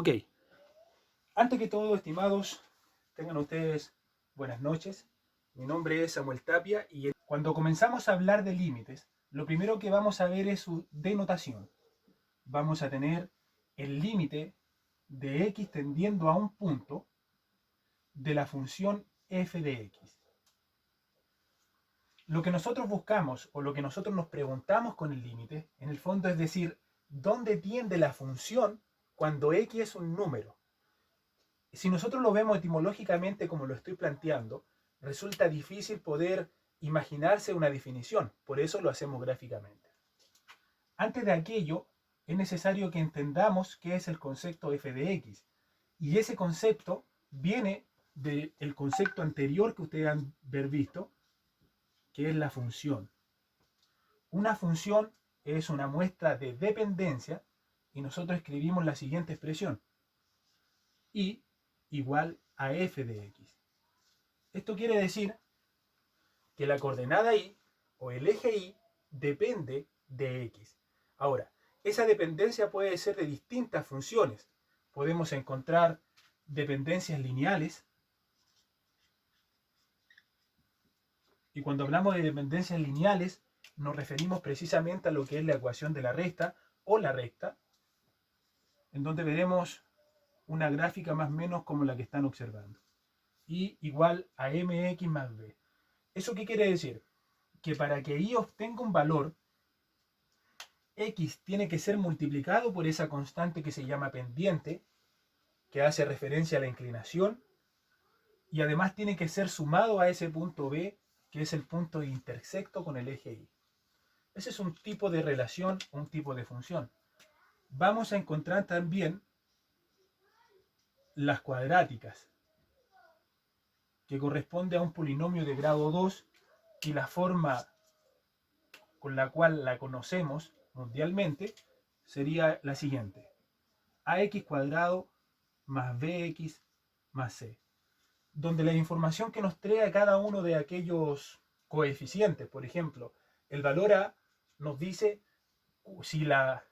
Ok, antes que todo, estimados, tengan ustedes buenas noches. Mi nombre es Samuel Tapia y cuando comenzamos a hablar de límites, lo primero que vamos a ver es su denotación. Vamos a tener el límite de x tendiendo a un punto de la función f de x. Lo que nosotros buscamos o lo que nosotros nos preguntamos con el límite, en el fondo es decir, ¿dónde tiende la función cuando x es un número? Si nosotros lo vemos etimológicamente como lo estoy planteando, resulta difícil poder imaginarse una definición, por eso lo hacemos gráficamente. Antes de aquello, es necesario que entendamos qué es el concepto f de x, y ese concepto viene del concepto anterior que ustedes han visto, que es la función. Una función es una muestra de dependencia y nosotros escribimos la siguiente expresión: y igual a f de x. Esto quiere decir que la coordenada y o el eje y depende de x. Ahora, esa dependencia puede ser de distintas funciones. Podemos encontrar dependencias lineales, y cuando hablamos de dependencias lineales nos referimos precisamente a lo que es la ecuación de la recta o la recta, en donde veremos una gráfica más o menos como la que están observando. Y igual a mx más b. ¿Eso qué quiere decir? Que para que y obtenga un valor, x tiene que ser multiplicado por esa constante que se llama pendiente, que hace referencia a la inclinación, y además tiene que ser sumado a ese punto b, que es el punto intersecto con el eje y. Ese es un tipo de relación, un tipo de función. Vamos a encontrar también las cuadráticas, que corresponde a un polinomio de grado 2, y la forma con la cual la conocemos mundialmente sería la siguiente: ax cuadrado más bx más c, donde la información que nos trae cada uno de aquellos coeficientes, por ejemplo, el valor a nos dice si la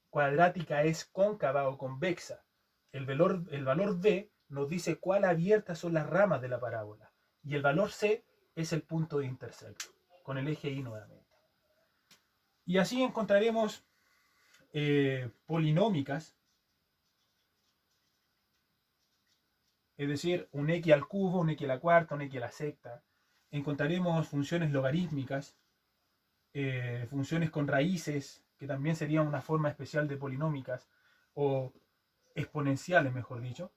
cuadrática es cóncava o convexa, el valor b nos dice cuál abiertas son las ramas de la parábola, y el valor c es el punto de intersecto, con el eje y nuevamente. Y así encontraremos polinómicas, es decir, un x al cubo, un x a la cuarta, un x a la sexta. Encontraremos funciones logarítmicas, funciones con raíces, que también sería una forma especial de polinómicas, o exponenciales, mejor dicho.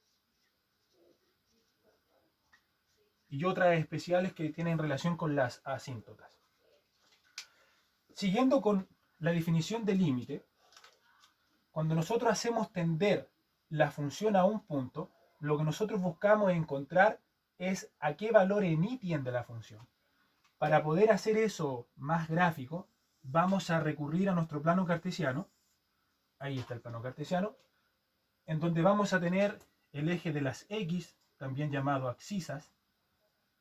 Y otras especiales que tienen relación con las asíntotas. Siguiendo con la definición de límite, cuando nosotros hacemos tender la función a un punto, lo que nosotros buscamos encontrar es a qué valor en y tiende la función. Para poder hacer eso más gráfico, vamos a recurrir a nuestro plano cartesiano. Ahí está el plano cartesiano, en donde vamos a tener el eje de las x, también llamado abscisas,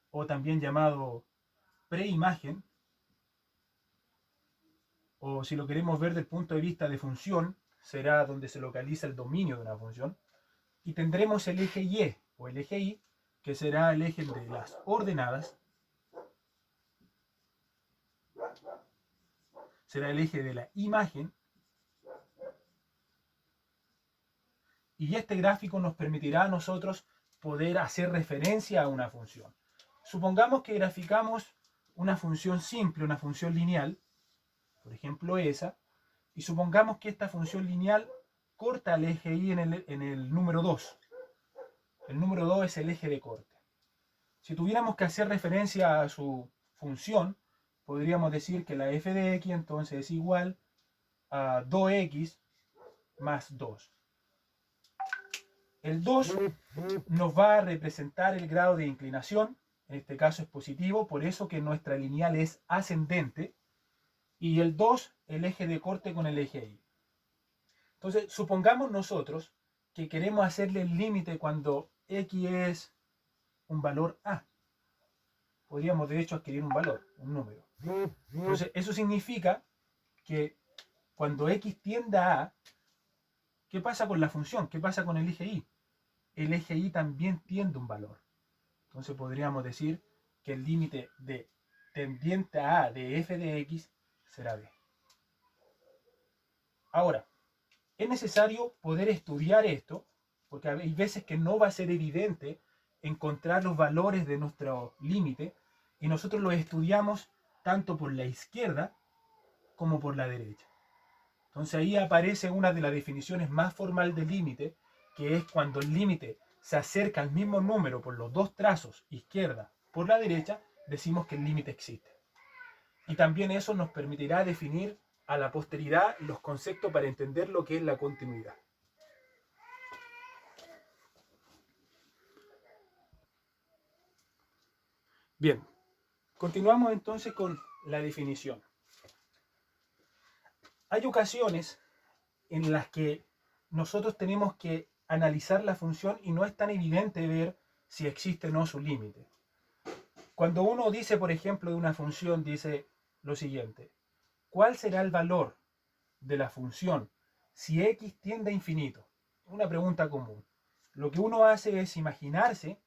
o también llamado preimagen, o si lo queremos ver desde el punto de vista de función, será donde se localiza el dominio de una función. Y tendremos el eje y o el eje y, que será el eje de las ordenadas, será el eje de la imagen, y este gráfico nos permitirá a nosotros poder hacer referencia a una función. Supongamos que graficamos una función simple, una función lineal, por ejemplo esa, y supongamos que esta función lineal corta el eje y en el número 2. El número 2 es el eje de corte. Si tuviéramos que hacer referencia a su función, podríamos decir que la f de x entonces es igual a 2x más 2. El 2 nos va a representar el grado de inclinación, en este caso es positivo, por eso que nuestra lineal es ascendente, y el 2 el eje de corte con el eje y. Entonces, supongamos nosotros que queremos hacerle el límite cuando x es un valor a. Podríamos de hecho adquirir un valor, un número. Entonces, eso significa que cuando x tienda a, ¿Qué pasa con la función? ¿Qué pasa con el eje y? El eje y también tiende un valor. Entonces podríamos decir que el límite de tendiente a A de f de x será b. Ahora, es necesario poder estudiar esto, porque hay veces que no va a ser evidente encontrar los valores de nuestro límite, y nosotros los estudiamos tanto por la izquierda como por la derecha. Entonces ahí aparece una de las definiciones más formales del límite, que es cuando el límite se acerca al mismo número por los dos trazos, izquierda por la derecha, decimos que el límite existe. Y también eso nos permitirá definir a la posteridad los conceptos para entender lo que es la continuidad. Bien, continuamos entonces con la definición. Hay ocasiones en las que nosotros tenemos que analizar la función y no es tan evidente ver si existe o no su límite. Cuando uno dice, por ejemplo, de una función, dice lo siguiente: ¿cuál será el valor de la función si x tiende a infinito? Una pregunta común. Lo que uno hace es imaginarse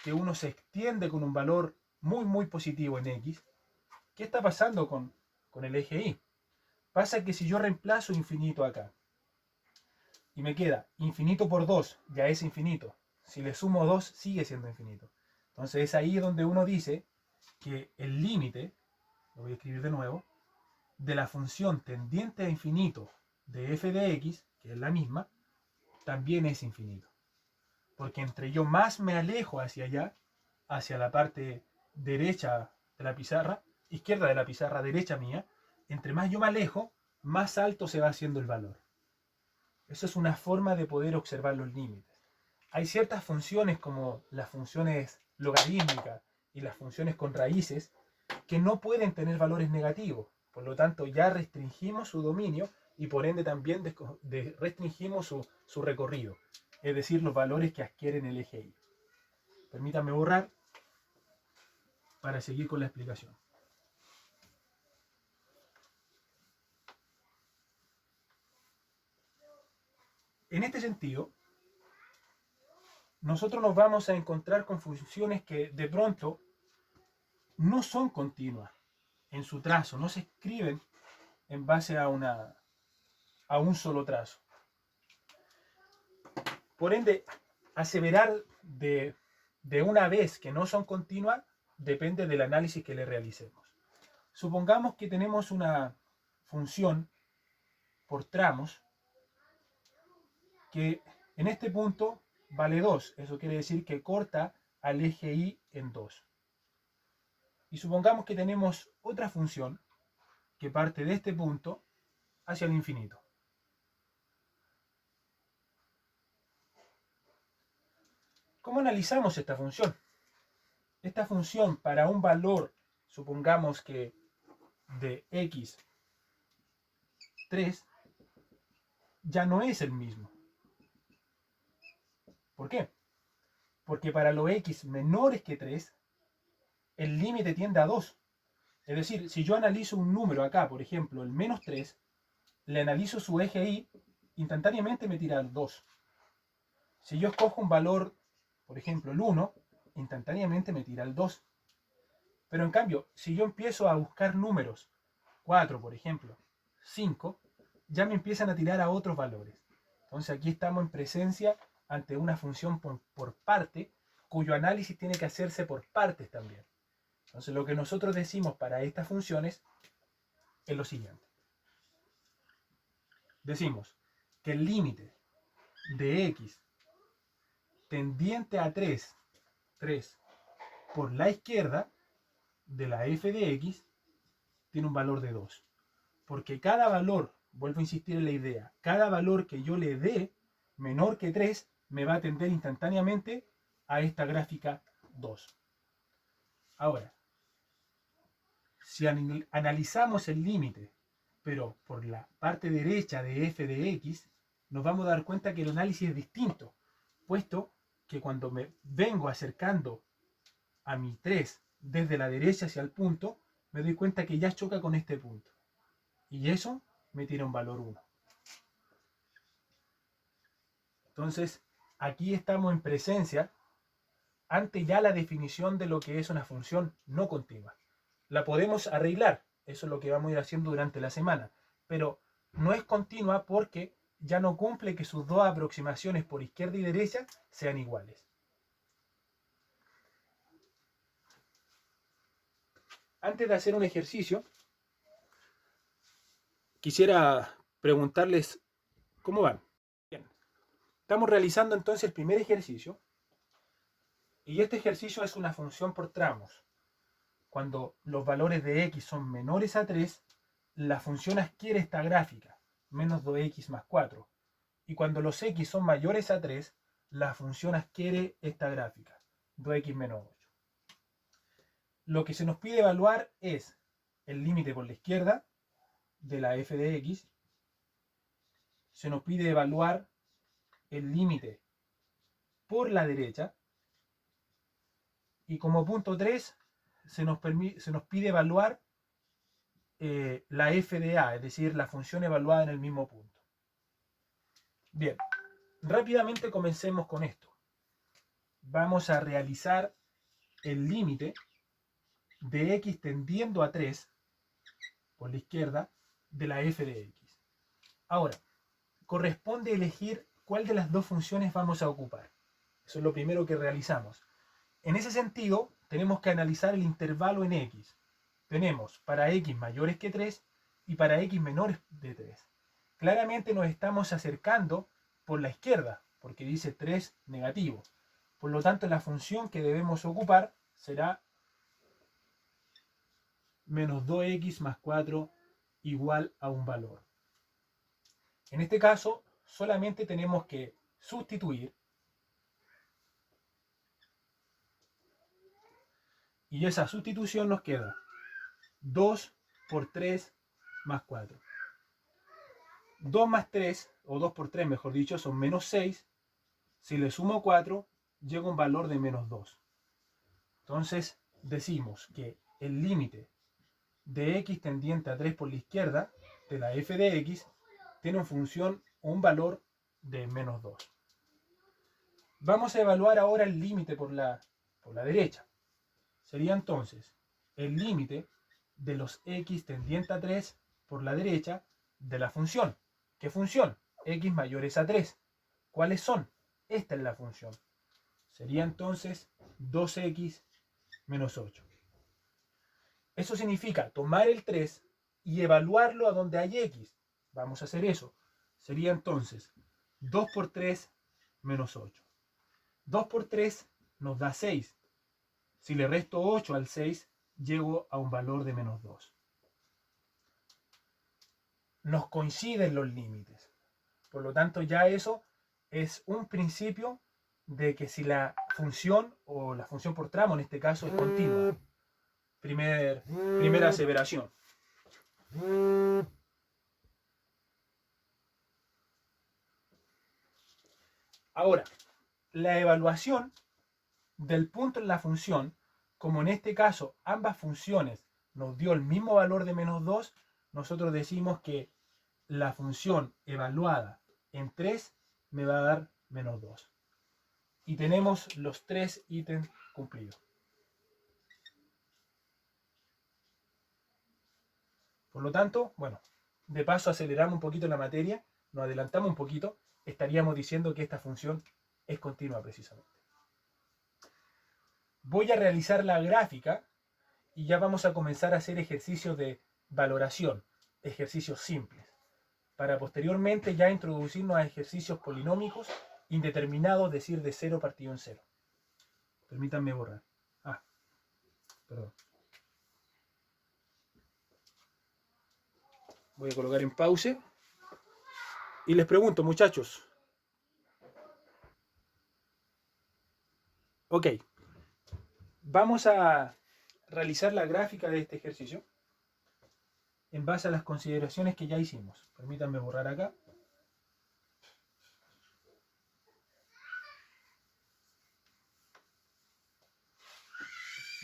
que uno se extiende con un valor muy positivo en x. ¿Qué está pasando con el eje y? Pasa que si yo reemplazo infinito acá y me queda infinito por 2, ya es infinito. Si le sumo 2, sigue siendo infinito. Entonces es ahí donde uno dice que el límite, lo voy a escribir de nuevo, de la función tendiente a infinito de f de x, que es la misma, también es infinito. Porque entre yo más me alejo hacia allá, hacia la parte derecha de la pizarra, izquierda de la pizarra, derecha mía, entre más yo me alejo, más alto se va haciendo el valor. Eso es una forma de poder observar los límites. Hay ciertas funciones como las funciones logarítmicas y las funciones con raíces que no pueden tener valores negativos. Por lo tanto, ya restringimos su dominio y por ende también restringimos su recorrido. Es decir, los valores que adquieren el eje y. Permítanme borrar para seguir con la explicación. En este sentido, nosotros nos vamos a encontrar con funciones que de pronto no son continuas en su trazo, no se escriben en base a un solo trazo. Por ende, aseverar de una vez que no son continuas depende del análisis que le realicemos. Supongamos que tenemos una función por tramos que en este punto vale 2. Eso quiere decir que corta al eje y en 2. Y supongamos que tenemos otra función que parte de este punto hacia el infinito. ¿Cómo analizamos esta función? Esta función para un valor, supongamos que de x3, ya no es el mismo. ¿Por qué? Porque para los x menores que 3, el límite tiende a 2. Es decir, si yo analizo un número acá, por ejemplo, el menos 3, le analizo su eje y, instantáneamente me tira el 2. Si yo escojo un valor, por ejemplo, el 1, instantáneamente me tira el 2. Pero en cambio, si yo empiezo a buscar números, 4, por ejemplo, 5, ya me empiezan a tirar a otros valores. Entonces aquí estamos en presencia ante una función por parte, cuyo análisis tiene que hacerse por partes también. Entonces lo que nosotros decimos para estas funciones es lo siguiente. Decimos que el límite de x tendiente a 3 por la izquierda de la f de x tiene un valor de 2. Porque cada valor, vuelvo a insistir en la idea, cada valor que yo le dé menor que 3 me va a tender instantáneamente a esta gráfica 2. Ahora, si analizamos el límite, pero por la parte derecha de f de x, nos vamos a dar cuenta que el análisis es distinto, puesto que cuando me vengo acercando a mi 3 desde la derecha hacia el punto, me doy cuenta que ya choca con este punto. Y eso me tira un valor 1. Entonces, aquí estamos en presencia ante ya la definición de lo que es una función no continua. La podemos arreglar, eso es lo que vamos a ir haciendo durante la semana, pero no es continua porque ya no cumple que sus dos aproximaciones por izquierda y derecha sean iguales. Antes de hacer un ejercicio, quisiera preguntarles cómo van. Bien, estamos realizando entonces el primer ejercicio y este ejercicio es una función por tramos. Cuando los valores de x son menores a 3, la función adquiere esta gráfica, menos 2x más 4. Y cuando los x son mayores a 3, la función adquiere esta gráfica, 2x menos 8. Lo que se nos pide evaluar es el límite por la izquierda de la f de x. Se nos pide evaluar el límite por la derecha. Y como punto 3, se nos pide evaluar la f de a, es decir, la función evaluada en el mismo punto. Bien, rápidamente comencemos con esto. Vamos a realizar el límite de x tendiendo a 3 por la izquierda de la f de x. Ahora, corresponde elegir cuál de las dos funciones vamos a ocupar. Eso es lo primero que realizamos. En ese sentido, tenemos que analizar el intervalo en x. Tenemos para x mayores que 3 y para x menores de 3. Claramente nos estamos acercando por la izquierda, porque dice 3 negativo. Por lo tanto, la función que debemos ocupar será menos 2x más 4 igual a un valor. En este caso, solamente tenemos que sustituir y esa sustitución nos queda 2 por 3 más 4. 2 más 3, o 2 por 3 mejor dicho, son menos 6. Si le sumo 4, llega un valor de menos 2. Entonces decimos que el límite de x tendiente a 3 por la izquierda de la f de x tiene en función un valor de menos 2. Vamos a evaluar ahora el límite por la derecha. Sería entonces el límite de los x tendiente a 3 por la derecha de la función. ¿Qué función? X mayores a 3. ¿Cuáles son? Esta es la función. Sería entonces 2x menos 8. Eso significa tomar el 3 y evaluarlo a donde hay x. Vamos a hacer eso. Sería entonces 2 por 3 menos 8. 2 por 3 nos da 6. Si le resto 8 al 6, llego a un valor de menos 2. Nos coinciden los límites. Por lo tanto, ya eso es un principio de que si la función o la función por tramo en este caso es continua. Primera aseveración. Ahora, la evaluación del punto en la función, como en este caso ambas funciones nos dio el mismo valor de menos 2, nosotros decimos que la función evaluada en 3 me va a dar menos 2. Y tenemos los 3 ítems cumplidos. Por lo tanto, bueno, de paso aceleramos un poquito la materia, nos adelantamos un poquito, estaríamos diciendo que esta función es continua precisamente. Voy a realizar la gráfica y ya vamos a comenzar a hacer ejercicios de valoración, ejercicios simples, para posteriormente ya introducirnos a ejercicios polinómicos indeterminados, es decir, de 0 partido en 0. Permítanme borrar. Perdón. Voy a colocar en pause. Y les pregunto, muchachos. Ok. Vamos a realizar la gráfica de este ejercicio en base a las consideraciones que ya hicimos. Permítanme borrar acá.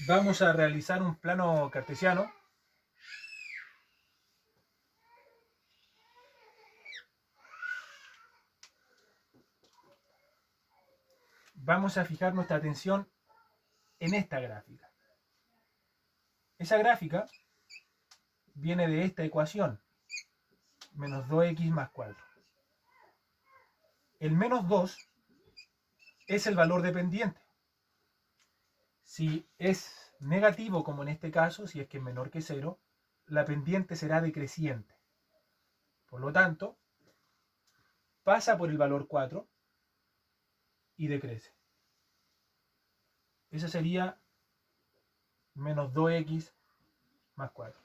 Vamos a realizar un plano cartesiano. vamos a fijar nuestra atención en esta gráfica. Esa gráfica viene de esta ecuación, menos 2x más 4. El menos 2 es el valor dependiente. Si es negativo, como en este caso, si es que es menor que 0, la pendiente será decreciente. Por lo tanto, pasa por el valor 4 y decrece. Eso sería menos 2x más 4.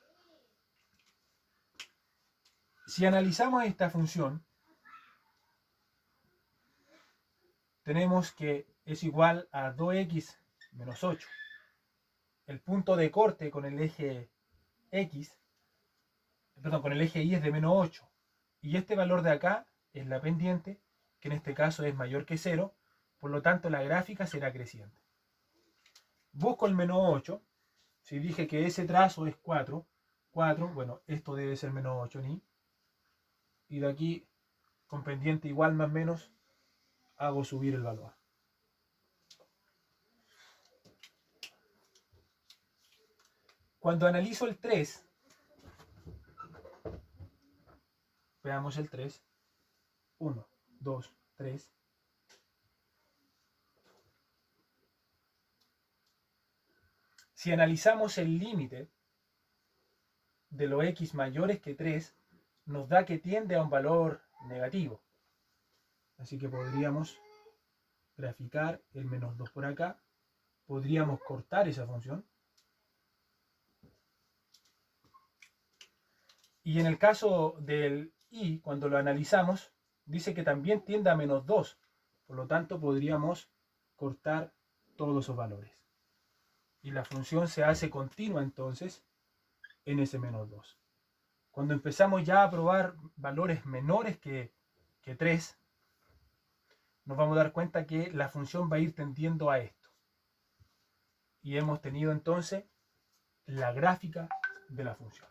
Si analizamos esta función, tenemos que es igual a 2x menos 8. El punto de corte con el eje x, perdón, con el eje y es de menos 8. Y este valor de acá es la pendiente, que en este caso es mayor que 0, por lo tanto la gráfica será creciente. Busco el menos 8, si dije que ese trazo es 4, bueno, esto debe ser menos 8 ni. Y de aquí, con pendiente igual más menos, hago subir el valor. Cuando analizo el 3, veamos el 3, 1, 2, 3. Si analizamos el límite de los x mayores que 3, nos da que tiende a un valor negativo. Así que podríamos graficar el menos 2 por acá. Podríamos cortar esa función. Y en el caso del y, cuando lo analizamos, dice que también tiende a menos 2. Por lo tanto, podríamos cortar todos esos valores. Y la función se hace continua entonces en ese menos 2. Cuando empezamos ya a probar valores menores que 3, nos vamos a dar cuenta que la función va a ir tendiendo a esto. Y hemos tenido entonces la gráfica de la función.